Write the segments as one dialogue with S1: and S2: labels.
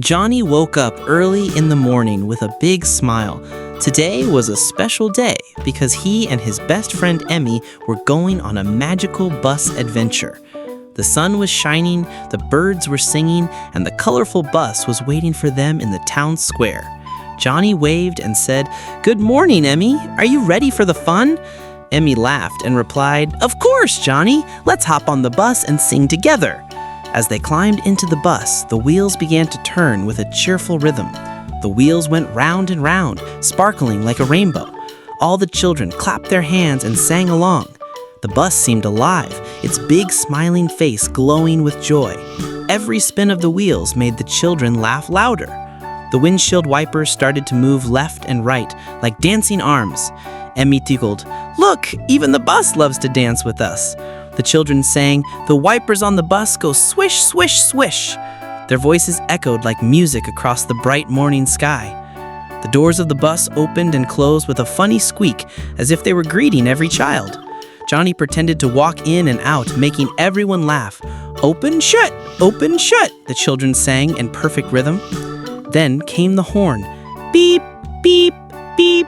S1: Johnny woke up early in the morning with a big smile. Today was a special day because he and his best friend Emmy were going on a magical bus adventure. The sun was shining, the birds were singing, and the colorful bus was waiting for them in the town square. Johnny waved and said, "Good morning, Emmy. Are you ready for the fun?" Emmy laughed and replied, "Of course, Johnny. Let's hop on the bus and sing together." As they climbed into the bus, the wheels began to turn with a cheerful rhythm. The wheels went round and round, sparkling like a rainbow. All the children clapped their hands and sang along. The bus seemed alive, its big smiling face glowing with joy. Every spin of the wheels made the children laugh louder. The windshield wipers started to move left and right, like dancing arms. Emmy giggled, "Look, even the bus loves to dance with us." The children sang, "The wipers on the bus go swish, swish, swish." Their voices echoed like music across the bright morning sky. The doors of the bus opened and closed with a funny squeak, as if they were greeting every child. Johnny pretended to walk in and out, making everyone laugh. "Open, shut, the children sang in perfect rhythm. Then came the horn. Beep, beep, beep.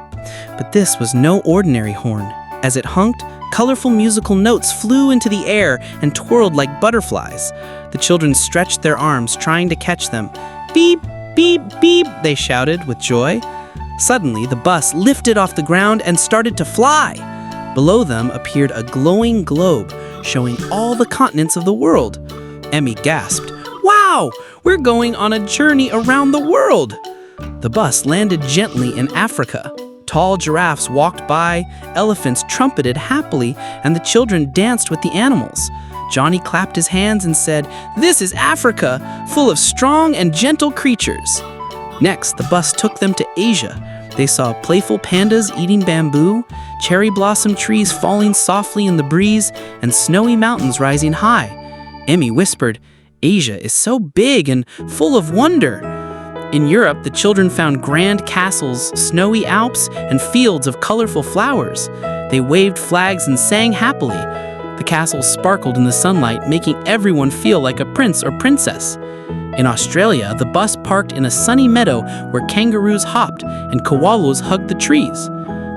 S1: But this was no ordinary horn. As it honked, colorful musical notes flew into the air and twirled like butterflies. The children stretched their arms, trying to catch them. "Beep, beep, beep," they shouted with joy. Suddenly, the bus lifted off the ground and started to fly. Below them appeared a glowing globe, showing all the continents of the world. Emmy gasped, "Wow, we're going on a journey around the world!" The bus landed gently in Africa. Tall giraffes walked by, elephants trumpeted happily, and the children danced with the animals. Johnny clapped his hands and said, "This is Africa, full of strong and gentle creatures." Next, the bus took them to Asia. They saw playful pandas eating bamboo, cherry blossom trees falling softly in the breeze, and snowy mountains rising high. Emmy whispered, "Asia is so big and full of wonder." In Europe, the children found grand castles, snowy Alps, and fields of colorful flowers. They waved flags and sang happily. The castles sparkled in the sunlight, making everyone feel like a prince or princess. In Australia, the bus parked in a sunny meadow where kangaroos hopped and koalas hugged the trees.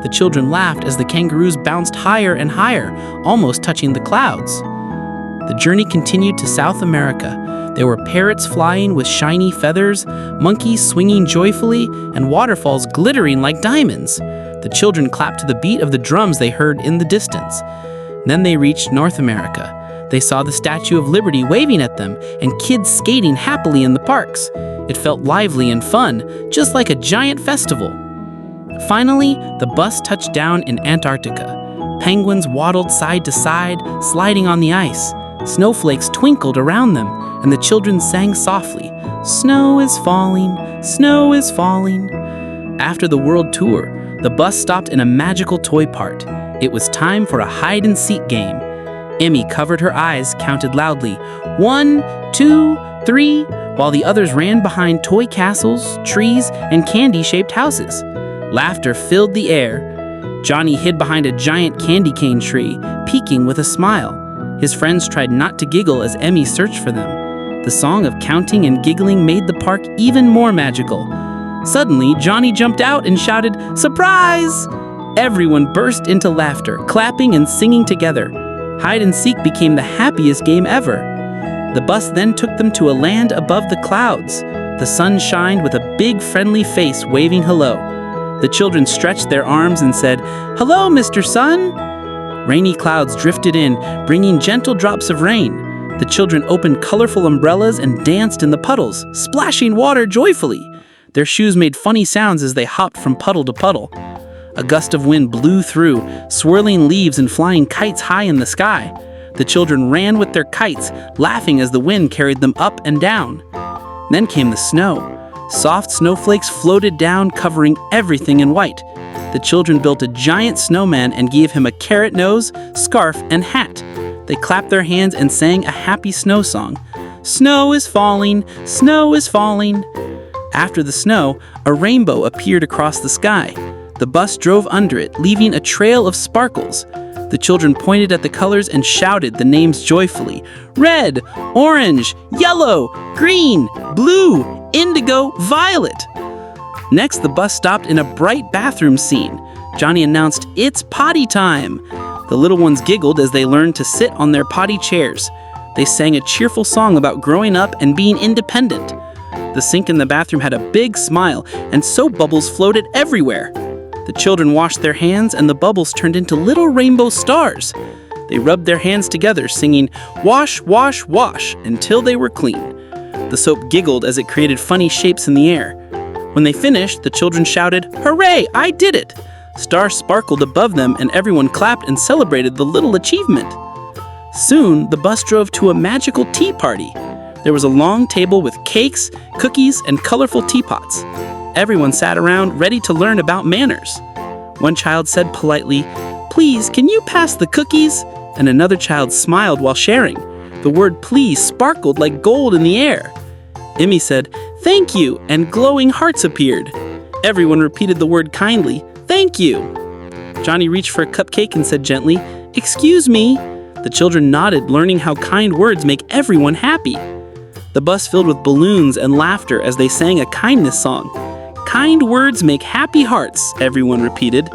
S1: The children laughed as the kangaroos bounced higher and higher, almost touching the clouds. The journey continued to South America. There were parrots flying with shiny feathers, monkeys swinging joyfully, and waterfalls glittering like diamonds. The children clapped to the beat of the drums they heard in the distance. Then they reached North America. They saw the Statue of Liberty waving at them and kids skating happily in the parks. It felt lively and fun, just like a giant festival. Finally, the bus touched down in Antarctica. Penguins waddled side to side, sliding on the ice. Snowflakes twinkled around them, and the children sang softly, "Snow is falling, snow is falling." After the world tour, the bus stopped in a magical toy part. It was time for a hide-and-seek game. Emmy covered her eyes, counted loudly, 1, 2, 3, while the others ran behind toy castles, trees, and candy-shaped houses. Laughter filled the air. Johnny hid behind a giant candy cane tree, peeking with a smile. His friends tried not to giggle as Emmy searched for them. The song of counting and giggling made the park even more magical. Suddenly, Johnny jumped out and shouted, "Surprise!" Everyone burst into laughter, clapping and singing together. Hide and seek became the happiest game ever. The bus then took them to a land above the clouds. The sun shined with a big friendly face waving hello. The children stretched their arms and said, "Hello, Mr. Sun." Rainy clouds drifted in, bringing gentle drops of rain. The children opened colorful umbrellas and danced in the puddles, splashing water joyfully. Their shoes made funny sounds as they hopped from puddle to puddle. A gust of wind blew through, swirling leaves and flying kites high in the sky. The children ran with their kites, laughing as the wind carried them up and down. Then came the snow. Soft snowflakes floated down, covering everything in white. The children built a giant snowman and gave him a carrot nose, scarf, and hat. They clapped their hands and sang a happy snow song. "Snow is falling, snow is falling." After the snow, a rainbow appeared across the sky. The bus drove under it, leaving a trail of sparkles. The children pointed at the colors and shouted the names joyfully. "Red, orange, yellow, green, blue,
S2: indigo, violet. Next, the bus stopped in a bright bathroom scene. Johnny announced, "It's potty time." The little ones giggled as they learned to sit on their potty chairs. They sang a cheerful song about growing up and being independent. The sink in the bathroom had a big smile, and soap bubbles floated everywhere. The children washed their hands, and the bubbles turned into little rainbow stars. They rubbed their hands together, singing, "Wash, wash, wash," until they were clean. The soap giggled as it created funny shapes in the air. When they finished, the children shouted, "Hooray, I did it!" Stars sparkled above them, and everyone clapped and celebrated the little achievement. Soon, the bus drove to a magical tea party. There was a long table with cakes, cookies, and colorful teapots. Everyone sat around, ready to learn about manners. One child said politely, "Please, can you pass the cookies?" And another child smiled while sharing. The word "please" sparkled like gold in the air. Emmy said, "Thank you," and glowing hearts appeared. Everyone repeated the word kindly, "Thank you." Johnny reached for a cupcake and said gently, "Excuse me." The children nodded, learning how kind words make everyone happy. The bus filled with balloons and laughter as they sang a kindness song. "Kind words make happy hearts," everyone repeated.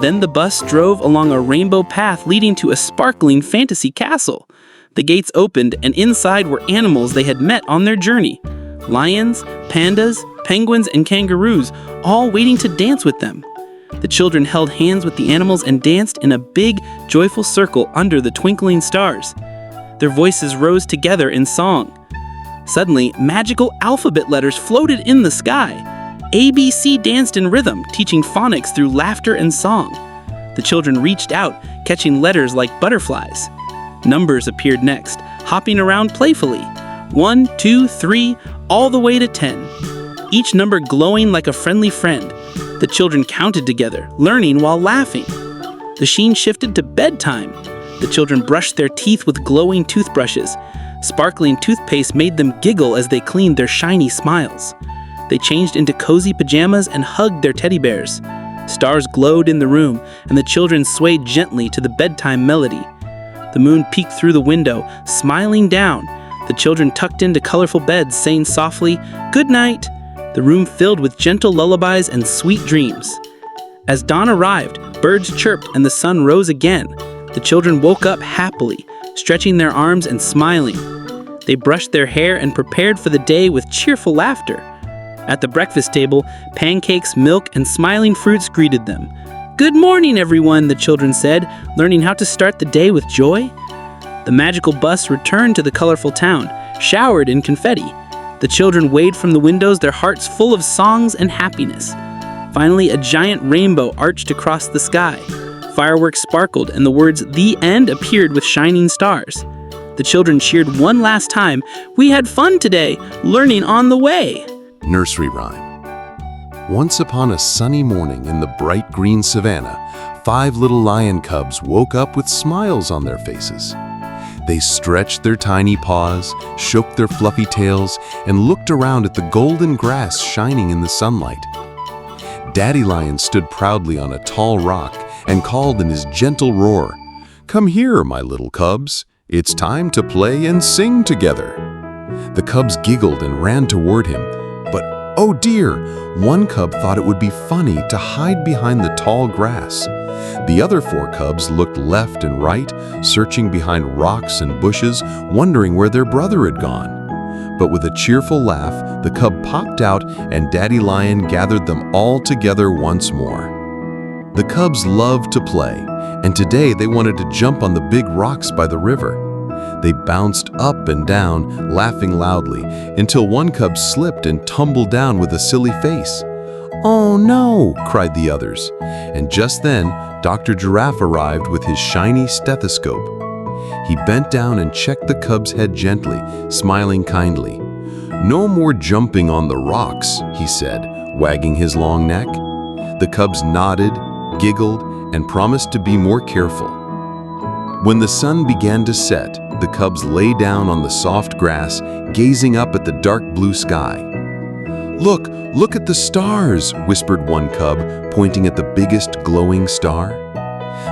S2: Then the bus drove along a rainbow path leading to a sparkling fantasy castle. The gates opened, and inside were animals they had met on their journey. Lions, pandas, penguins, and kangaroos, all waiting to dance with them. The children held hands with the animals and danced in a big, joyful circle under the twinkling stars. Their voices rose together in song. Suddenly, magical alphabet letters floated in the sky. ABC danced in rhythm, teaching phonics through laughter and song. The children reached out, catching letters like butterflies. Numbers appeared next, hopping around playfully. 1, 2, 3, all the way to 10. Each number glowing like a friendly friend. The children counted together, learning while laughing. The sheen shifted to bedtime. The children brushed their teeth with glowing toothbrushes. Sparkling toothpaste made them giggle as they cleaned their shiny smiles. They changed into cozy pajamas and hugged their teddy bears. Stars glowed in the room, and the children swayed gently to the bedtime melody. The moon peeked through the window, smiling down. The children tucked into colorful beds, saying softly, "Good night." The room filled with gentle lullabies and sweet dreams. As dawn arrived, birds chirped and the sun rose again. The children woke up happily, stretching their arms and smiling. They brushed their hair and prepared for the day with cheerful laughter. At the breakfast table, pancakes, milk, and smiling fruits greeted them. "Good morning, everyone," the children said, learning how to start the day with joy. The magical bus returned to the colorful town, showered in confetti. The children waved from the windows, their hearts full of songs and happiness. Finally, a giant rainbow arched across the sky. Fireworks sparkled, and the words "The End" appeared with shining stars. The children cheered one last time. "We had fun today, learning on the way."
S3: Nursery rhyme. Once upon a sunny morning in the bright green savannah, 5 little lion cubs woke up with smiles on their faces. They stretched their tiny paws, shook their fluffy tails, and looked around at the golden grass shining in the sunlight. Daddy Lion stood proudly on a tall rock and called in his gentle roar, "Come here, my little cubs. It's time to play and sing together." The cubs giggled and ran toward him, but oh dear, one cub thought it would be funny to hide behind the tall grass. The other 4 cubs looked left and right, searching behind rocks and bushes, wondering where their brother had gone. But with a cheerful laugh, the cub popped out and Daddy Lion gathered them all together once more. The cubs loved to play, and today they wanted to jump on the big rocks by the river. They bounced up and down, laughing loudly, until one cub slipped and tumbled down with a silly face. "Oh no!" cried the others. And just then, Dr. Giraffe arrived with his shiny stethoscope. He bent down and checked the cub's head gently, smiling kindly. "No more jumping on the rocks," he said, wagging his long neck. The cubs nodded, giggled, and promised to be more careful. When the sun began to set, the cubs lay down on the soft grass, gazing up at the dark blue sky. Look at the stars," whispered one cub, pointing at the biggest glowing star.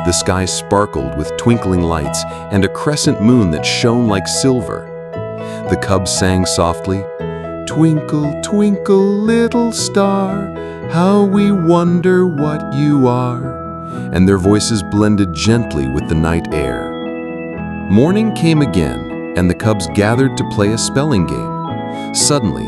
S3: The sky sparkled with twinkling lights and a crescent moon that shone like silver. The cubs sang softly, Twinkle, twinkle, little star, how we wonder what you are. And their voices blended gently with the night air. Morning came again, and the cubs gathered to play a spelling game. Suddenly,